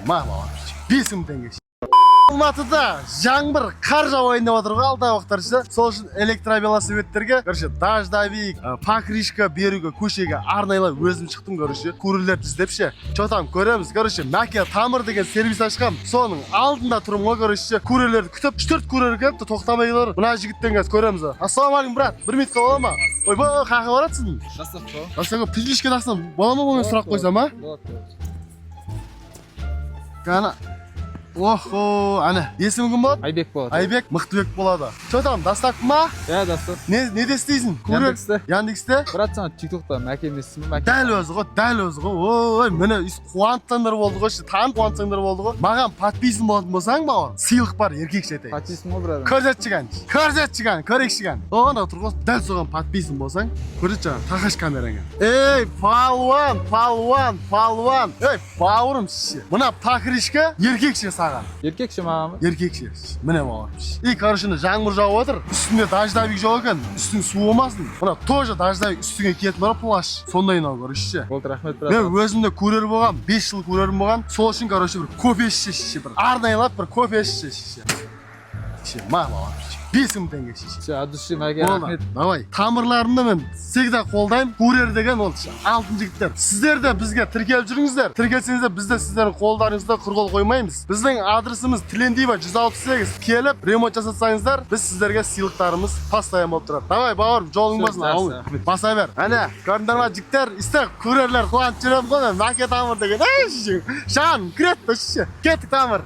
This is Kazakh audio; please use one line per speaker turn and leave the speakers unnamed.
Mama 5000 tenge. Алматыда жаңбыр, қар жауып ойнап отыр ғой алдағы уақыттарда. Сол үшін электровелосипедтерге, короче, дождовик, покрышка беруге, көшеге арнайлап өзім шықтым, короче, курьерлерді іздеп ше. Что там көреміз, короче, Мәке Тамыр деген сервис ашқам. Соның алдында тұрмын ғой, короче, курьерлерді күтіп, 3-4 курьер келіпті, тоқтамай келер. Мына жігіттен қазір көреміз. Ассалаумағалейкум, брат. 1 минутқа бола ма? Ойбай, қайда барасың?
Доставка.
Доставка пиджлишке тақсам, бола ма бұны сұрақ қойсам, а?
Болады.
Қана. Охо, ана, есімі кім болады?
Айбек болады.
Айбек, Мықтыбек болады. Что там, доставка ма?
Доставка.
Неде істейсің?
Яндексте.
Яндексте?
Брат, саған TikTokта Мәке емессің бе?
Дәл өзі ғой. Ой, мені қуантсаңдар болды ғой, танып қуантсаңдар болды ғой. Маған подписан болатын болсаң, бауыр, сыйлық бар, еркек жетей.
Подписан ғой, брат.
Көрсет шыған. Оған отыр ғой, дәл соған подписан болсаң, көрсет шыған, тақаш камераңа. Ей, палуан. Ей, бауырым ше. Мына покрышка еркекше саған.
Еркекші маған.
Еркекше. Міне бауырым ше. И, короче, жаңбыр жауып отыр. Үстінде дождовик жауып екен. Үстің су болмасын. Мына тоже дождовик үстіңе киетін бар плащ. Сондай нау, короче.
Болды, рахмет, брат.
Мен өзімде курьер болғам, 5 жыл курьерім болған. Сол үшін, короче, бір кофе ішсе, бір арнайлап бір кофе ішсе. Мама, 5000 теңге шеше.
От души Мәке рахмет.
Давай. Тамырларымды мен всегда қолдаймын. Курьер деген ол алтын жігіттер. Сіздер де бізге тіркеліп жүріңіздер. Тіркелсеңіздер, біз де сіздердің қолдарыңызда құр қол қоймаймыз. Біздің адресіміз Тілендиева 168. Келіп, ремонт жасатсаңыздар, біз сіздерге сыйлықтарымыз постоянно болып тұрады. Давай, бауырым, жолың болсын. Баса бер. Әне, көрдіңдер ма жігіттер? Істер курьерлер қуанып жүремін ғой. Мәке Тамыр деген. Шан, кірет, кеттік Тамыр.